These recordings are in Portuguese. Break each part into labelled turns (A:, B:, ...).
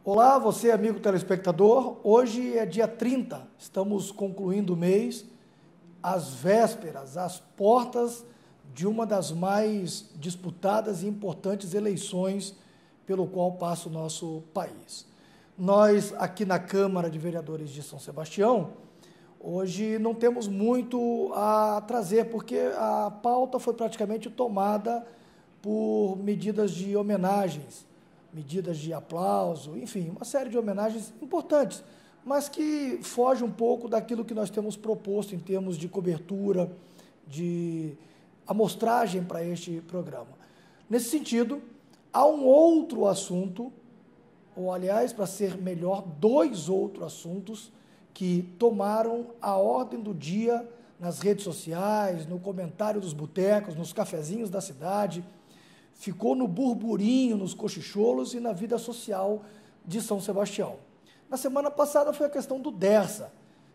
A: Olá, você amigo telespectador, hoje é dia 30, estamos concluindo o mês, às vésperas, às portas de uma das mais disputadas e importantes eleições pelo qual passa o nosso país. Nós, aqui na Câmara de Vereadores de São Sebastião, hoje não temos muito a trazer, porque a pauta foi praticamente tomada por medidas de homenagens, medidas de aplauso, enfim, uma série de homenagens importantes, mas que foge um pouco daquilo que nós temos proposto em termos de cobertura, de amostragem para este programa. Nesse sentido, há um outro assunto, ou aliás, para ser melhor, dois outros assuntos que tomaram a ordem do dia nas redes sociais, no comentário dos botecos, nos cafezinhos da cidade, ficou no burburinho, nos cochicholos e na vida social de São Sebastião. Na semana passada foi a questão do Dersa,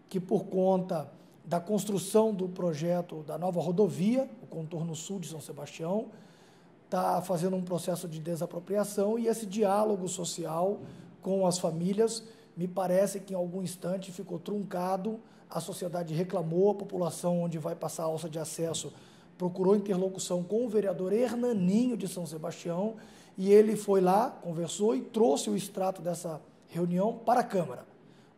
A: que por conta da construção do projeto da nova rodovia, o contorno sul de São Sebastião, está fazendo um processo de desapropriação e esse diálogo social com as famílias, me parece que em algum instante ficou truncado, a sociedade reclamou, a população onde vai passar a alça de acesso procurou interlocução com o vereador Hernaninho de São Sebastião e ele foi lá, conversou e trouxe o extrato dessa reunião para a Câmara.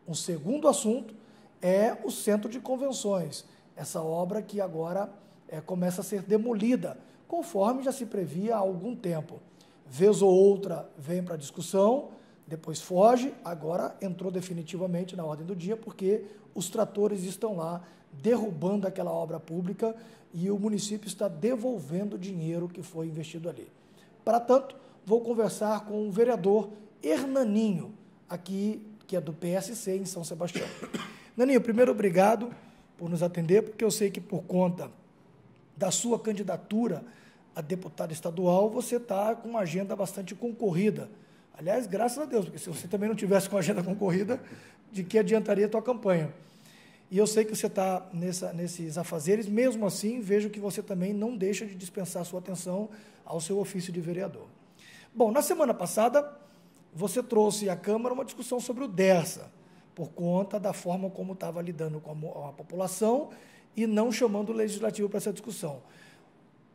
A: Um segundo assunto é o Centro de Convenções, essa obra que agora começa a ser demolida, conforme já se previa há algum tempo. Vez ou outra vem para discussão, depois foge, agora entrou definitivamente na ordem do dia, porque os tratores estão lá derrubando aquela obra pública e o município está devolvendo o dinheiro que foi investido ali. Para tanto, vou conversar com o vereador Hernaninho, aqui, que é do PSC em São Sebastião. Naninho, primeiro, obrigado por nos atender, porque eu sei que por conta da sua candidatura a deputado estadual, você está com uma agenda bastante concorrida. Aliás, graças a Deus, porque se você também não tivesse com a agenda concorrida, de que adiantaria a tua campanha? E eu sei que você está nesses afazeres, mesmo assim, vejo que você também não deixa de dispensar sua atenção ao seu ofício de vereador. Bom, na semana passada, você trouxe à Câmara uma discussão sobre o Dersa, por conta da forma como estava lidando com a população e não chamando o Legislativo para essa discussão.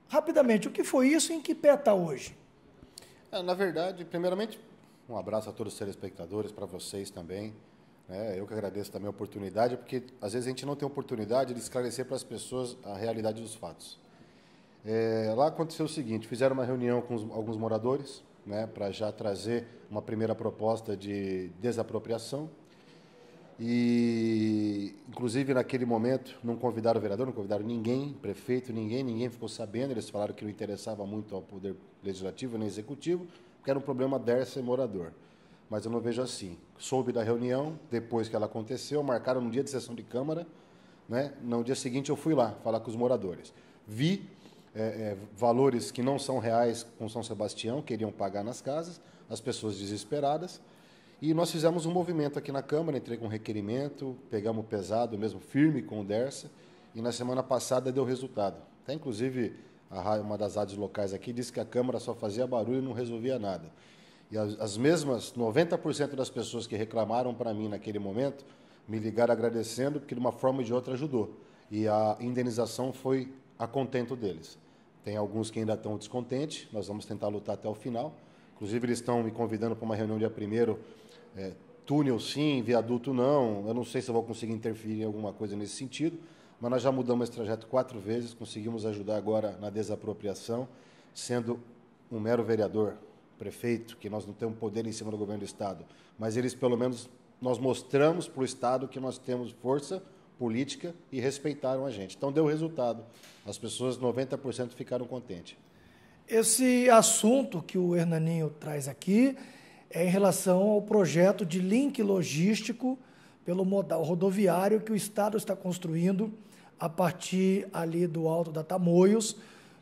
A: Rapidamente, o que foi isso e em que pé está hoje?
B: Na verdade, primeiramente, um abraço a todos os telespectadores, para vocês também. Eu que agradeço também a oportunidade, porque às vezes a gente não tem oportunidade de esclarecer para as pessoas a realidade dos fatos. Lá aconteceu o seguinte, fizeram uma reunião com alguns moradores, para já trazer uma primeira proposta de desapropriação, e inclusive naquele momento não convidaram o vereador, não convidaram ninguém, prefeito, ninguém ficou sabendo, eles falaram que não interessava muito ao Poder Legislativo nem Executivo, porque era um problema Dersa e morador. Mas eu não vejo assim. Soube da reunião, depois que ela aconteceu, marcaram no dia de sessão de Câmara, no dia seguinte eu fui lá falar com os moradores. Vi valores que não são reais com São Sebastião, queriam pagar nas casas, as pessoas desesperadas, e nós fizemos um movimento aqui na Câmara, entrei com um requerimento, pegamos pesado, mesmo firme com o Dersa, e na semana passada deu resultado. Até inclusive, uma das rádios locais aqui disse que a Câmara só fazia barulho e não resolvia nada. E as mesmas 90% das pessoas que reclamaram para mim naquele momento me ligaram agradecendo, porque de uma forma ou de outra ajudou. E a indenização foi a contento deles. Tem alguns que ainda estão descontentes, nós vamos tentar lutar até o final. Inclusive, eles estão me convidando para uma reunião dia 1º, túnel sim, viaduto não. Eu não sei se eu vou conseguir interferir em alguma coisa nesse sentido, mas nós já mudamos esse trajeto 4 vezes, conseguimos ajudar agora na desapropriação, sendo um mero vereador, prefeito, que nós não temos poder em cima do governo do Estado, mas eles, pelo menos, nós mostramos para o Estado que nós temos força política e respeitaram a gente. Então, deu resultado. As pessoas, 90%, ficaram contentes.
A: Esse assunto que o Hernaninho traz aqui é em relação ao projeto de link logístico pelo modal rodoviário que o Estado está construindo a partir ali do Alto da Tamoios,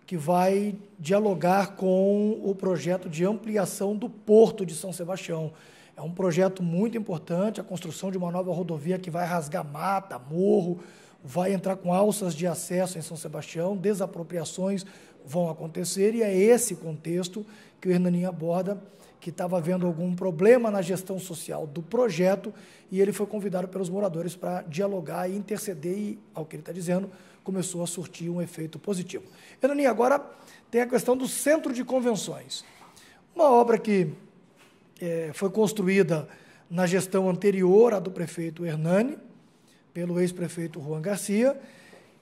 A: que vai dialogar com o projeto de ampliação do Porto de São Sebastião. É um projeto muito importante, a construção de uma nova rodovia que vai rasgar mata, morro, vai entrar com alças de acesso em São Sebastião, desapropriações vão acontecer, e é esse contexto que o Hernani aborda, que estava havendo algum problema na gestão social do projeto, e ele foi convidado pelos moradores para dialogar e interceder, e, ao que ele está dizendo, começou a surtir um efeito positivo. Hernani, agora tem a questão do Centro de Convenções. Uma obra que foi construída na gestão anterior à do prefeito Hernani, pelo ex-prefeito Juan Garcia,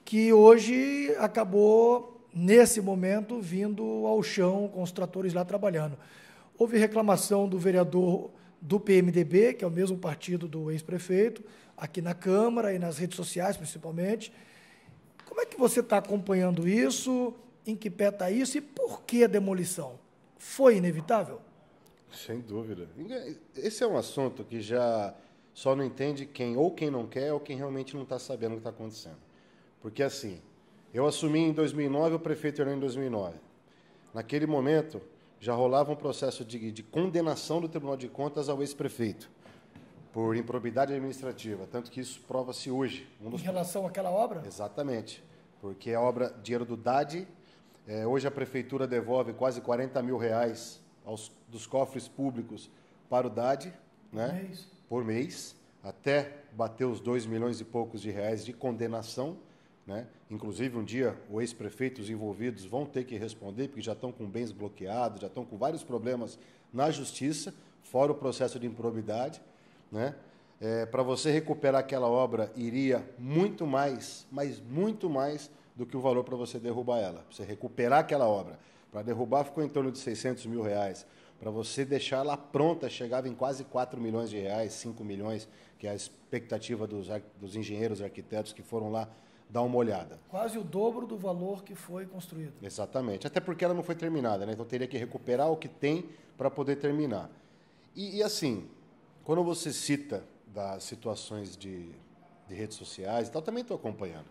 A: que hoje acabou, nesse momento, vindo ao chão com os tratores lá trabalhando. Houve reclamação do vereador do PMDB, que é o mesmo partido do ex-prefeito, aqui na Câmara e nas redes sociais, principalmente. Como é que você está acompanhando isso? Em que pé está isso? E por que a demolição? Foi inevitável?
B: Sem dúvida. Esse é um assunto que já só não entende quem não quer ou quem realmente não está sabendo o que está acontecendo. Porque, assim, eu assumi em 2009, o prefeito Hernani em 2009. Naquele momento, já rolava um processo de condenação do Tribunal de Contas ao ex-prefeito por improbidade administrativa, tanto que isso prova-se hoje.
A: Em relação àquela obra?
B: Exatamente, porque a obra, dinheiro do DAD, hoje a prefeitura devolve quase R$40 mil dos cofres públicos para o DAD, né, por mês, até bater os 2 milhões e poucos de reais de condenação, né? Inclusive, um dia, o ex-prefeito, os envolvidos vão ter que responder, porque já estão com bens bloqueados, já estão com vários problemas na justiça, fora o processo de improbidade, né? Para você recuperar aquela obra, iria muito mais, mas muito mais do que o valor para você derrubar ela. Para você recuperar aquela obra, para derrubar ficou em torno de R$600 mil. Para você deixar ela pronta, chegava em quase 4 milhões de reais, 5 milhões, que é a expectativa dos engenheiros e arquitetos que foram lá dar uma olhada.
A: Quase o dobro do valor que foi construído.
B: Exatamente, até porque ela não foi terminada, né? Então teria que recuperar o que tem para poder terminar. E assim, quando você cita das situações de redes sociais e tal, também estou acompanhando.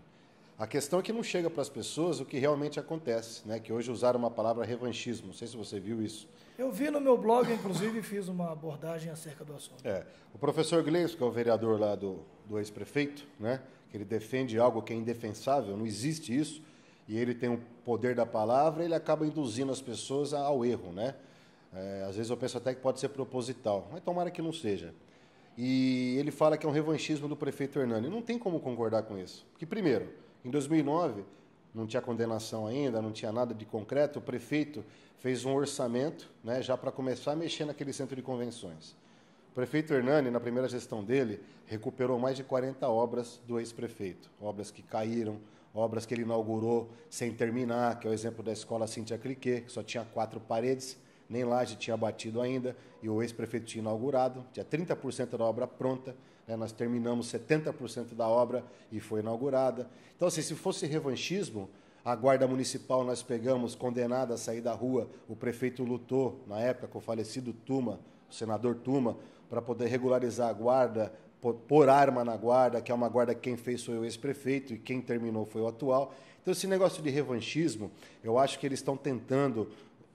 B: A questão é que não chega para as pessoas o que realmente acontece, né? Que hoje usaram uma palavra revanchismo, não sei se você viu isso.
A: Eu vi no meu blog, inclusive, fiz uma abordagem acerca do assunto.
B: O professor Gleison, que é o vereador lá do ex-prefeito, né? Que ele defende algo que é indefensável, não existe isso, e ele tem o poder da palavra, ele acaba induzindo as pessoas ao erro, né? Às vezes eu penso até que pode ser proposital, mas tomara que não seja. E ele fala que é um revanchismo do prefeito Hernani. Não tem como concordar com isso. Porque, primeiro, em 2009, não tinha condenação ainda, não tinha nada de concreto, o prefeito fez um orçamento, né, já para começar a mexer naquele centro de convenções. O prefeito Hernani, na primeira gestão dele, recuperou mais de 40 obras do ex-prefeito. Obras que caíram, obras que ele inaugurou sem terminar, que é o exemplo da escola Cíntia Cliquet, que só tinha 4 paredes, nem laje tinha batido ainda, e o ex-prefeito tinha inaugurado, tinha 30% da obra pronta, né, nós terminamos 70% da obra e foi inaugurada. Então, assim, se fosse revanchismo, a guarda municipal nós pegamos condenada a sair da rua, o prefeito lutou, na época, com o falecido Tuma, o senador Tuma, para poder regularizar a guarda, pôr arma na guarda, que é uma guarda que quem fez foi o ex-prefeito e quem terminou foi o atual. Então, esse negócio de revanchismo, eu acho que eles estão tentando,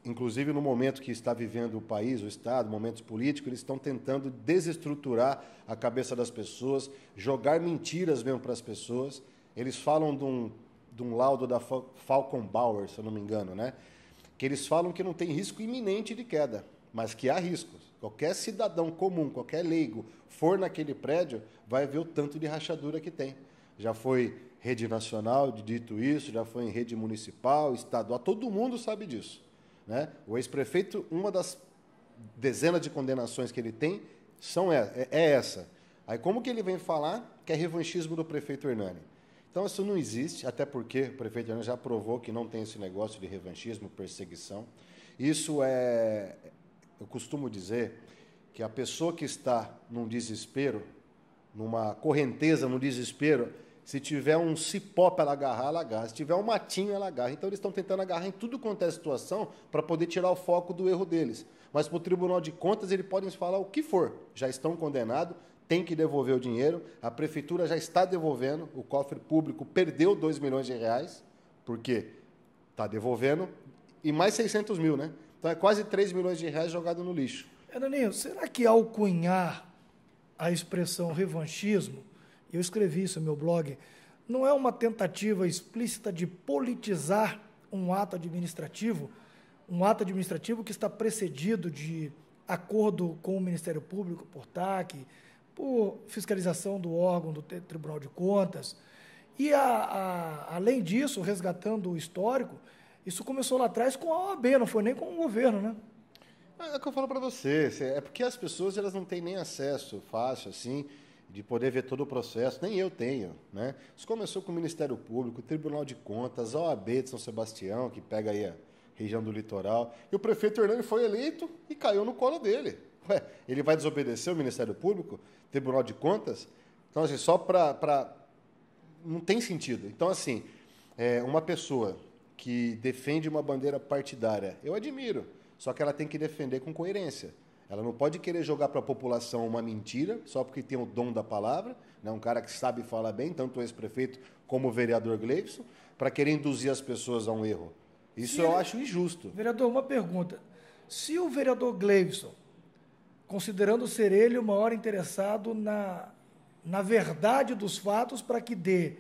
B: inclusive no momento que está vivendo o país, o Estado, momentos políticos, eles estão tentando desestruturar a cabeça das pessoas, jogar mentiras mesmo para as pessoas. Eles falam de um laudo da Falcon Bauer, se eu não me engano, né? Que eles falam que não tem risco iminente de queda, mas que há riscos. Qualquer cidadão comum, qualquer leigo, for naquele prédio, vai ver o tanto de rachadura que tem. Já foi rede nacional dito isso, já foi em rede municipal, estadual, todo mundo sabe disso, né? O ex-prefeito, uma das dezenas de condenações que ele tem é essa. Aí como que ele vem falar que é revanchismo do prefeito Hernani? Então isso não existe, até porque o prefeito Hernani já provou que não tem esse negócio de revanchismo, perseguição. Isso eu costumo dizer que a pessoa que está num desespero, numa correnteza, num desespero, se tiver um cipó para ela agarra. Se tiver um matinho, ela agarra. Então, eles estão tentando agarrar em tudo quanto é situação para poder tirar o foco do erro deles. Mas, para o Tribunal de Contas, eles podem falar o que for. Já estão condenados, tem que devolver o dinheiro. A Prefeitura já está devolvendo. O cofre público perdeu 2 milhões de reais, porque está devolvendo, e mais 600 mil, né? Então, é quase 3 milhões de reais jogado no lixo.
A: Hernaninho, será que ao cunhar a expressão revanchismo, eu escrevi isso no meu blog, não é uma tentativa explícita de politizar um ato administrativo que está precedido de acordo com o Ministério Público, por TAC, por fiscalização do órgão do Tribunal de Contas. E, além disso, resgatando o histórico, isso começou lá atrás com a OAB, não foi nem com o governo, né?
B: É o que eu falo para você, é porque as pessoas elas não têm nem acesso fácil, assim, de poder ver todo o processo, nem eu tenho, né? Isso começou com o Ministério Público, o Tribunal de Contas, a OAB de São Sebastião, que pega aí a região do litoral, e o prefeito Hernani foi eleito e caiu no colo dele. Ué, ele vai desobedecer o Ministério Público, Tribunal de Contas? Então, assim, só para... Não tem sentido. Então, assim, uma pessoa que defende uma bandeira partidária, eu admiro, só que ela tem que defender com coerência. Ela não pode querer jogar para a população uma mentira, só porque tem o dom da palavra, né? Um cara que sabe falar bem, tanto o ex-prefeito como o vereador Gleivson, para querer induzir as pessoas a um erro. Isso eu acho injusto.
A: Vereador, uma pergunta. Se o vereador Gleivson, considerando ser ele o maior interessado na verdade dos fatos, para que dê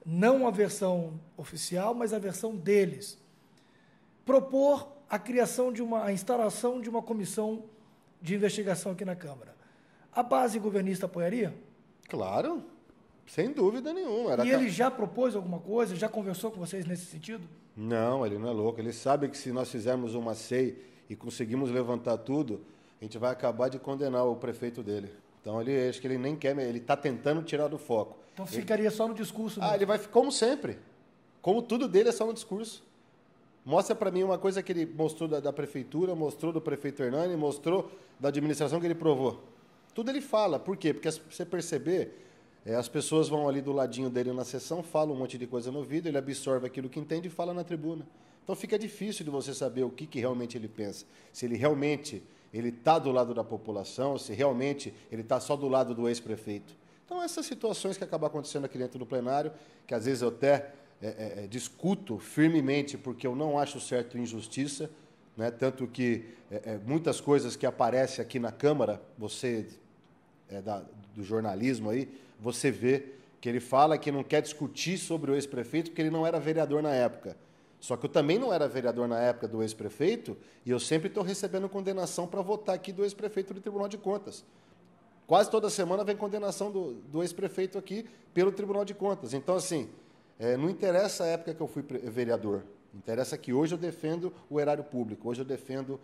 A: não a versão oficial, mas a versão deles, propor a instalação de uma comissão de investigação aqui na Câmara, a base governista apoiaria?
B: Claro, sem dúvida nenhuma.
A: E ele já propôs alguma coisa? Já conversou com vocês nesse sentido?
B: Não, ele não é louco. Ele sabe que se nós fizermos uma SEI e conseguimos levantar tudo, a gente vai acabar de condenar o prefeito dele. Então, acho que ele nem quer, ele está tentando tirar do foco.
A: Então, ficaria só no discurso mesmo.
B: Ele vai, como sempre. Como tudo dele é só no discurso. Mostra para mim uma coisa que ele mostrou da prefeitura, mostrou do prefeito Hernani, mostrou da administração que ele provou. Tudo ele fala. Por quê? Porque, se você perceber, as pessoas vão ali do ladinho dele na sessão, falam um monte de coisa no ouvido, ele absorve aquilo que entende e fala na tribuna. Então, fica difícil de você saber o que realmente ele pensa. Se ele realmente está do lado da população, se realmente ele está só do lado do ex-prefeito. Então, essas situações que acabam acontecendo aqui dentro do plenário, que às vezes eu até discuto firmemente, porque eu não acho certo injustiça, né? Tanto que muitas coisas que aparecem aqui na Câmara, você do jornalismo aí, você vê que ele fala que não quer discutir sobre o ex-prefeito porque ele não era vereador na época. Só que eu também não era vereador na época do ex-prefeito e eu sempre estou recebendo condenação para votar aqui do ex-prefeito do Tribunal de Contas. Quase toda semana vem condenação do ex-prefeito aqui pelo Tribunal de Contas. Então, assim, não interessa a época que eu fui vereador. Interessa que hoje eu defendo o erário público, hoje eu defendo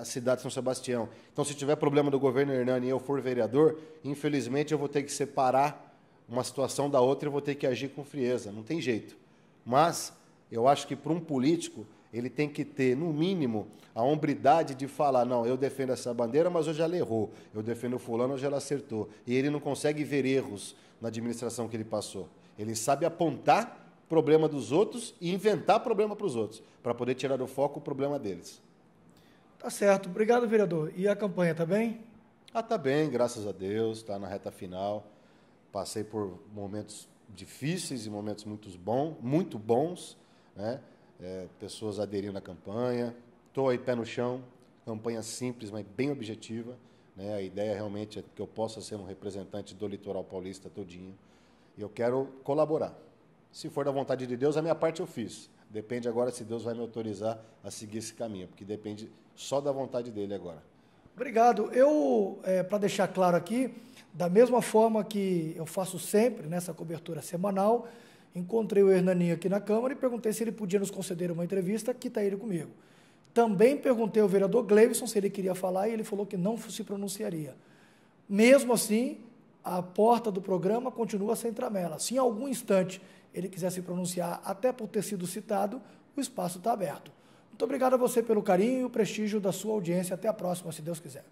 B: a cidade de São Sebastião. Então, se tiver problema do governo Hernani e eu for vereador, infelizmente eu vou ter que separar uma situação da outra e eu vou ter que agir com frieza. Não tem jeito. Mas eu acho que para um político, ele tem que ter, no mínimo, a hombridade de falar, não, eu defendo essa bandeira, mas hoje ela errou. Eu defendo o fulano, hoje ela acertou. E ele não consegue ver erros na administração que ele passou. Ele sabe apontar problema dos outros e inventar problema para os outros, para poder tirar do foco o problema deles.
A: Tá certo. Obrigado, vereador. E a campanha, tá bem?
B: Tá bem, graças a Deus, está na reta final. Passei por momentos difíceis e momentos muito bons, né? Pessoas aderindo à campanha. Estou aí pé no chão, campanha simples, mas bem objetiva, né? A ideia realmente é que eu possa ser um representante do litoral paulista todinho. E eu quero colaborar. Se for da vontade de Deus, a minha parte eu fiz. Depende agora se Deus vai me autorizar a seguir esse caminho, porque depende só da vontade dele agora.
A: Obrigado. Para deixar claro aqui, da mesma forma que eu faço sempre nessa cobertura semanal, encontrei o Hernani aqui na Câmara e perguntei se ele podia nos conceder uma entrevista, que está ele comigo. Também perguntei ao vereador Gleivson se ele queria falar e ele falou que não se pronunciaria. Mesmo assim, a porta do programa continua sem tramela. Se em algum instante ele quiser se pronunciar, até por ter sido citado, o espaço está aberto. Muito obrigado a você pelo carinho e o prestígio da sua audiência. Até a próxima, se Deus quiser.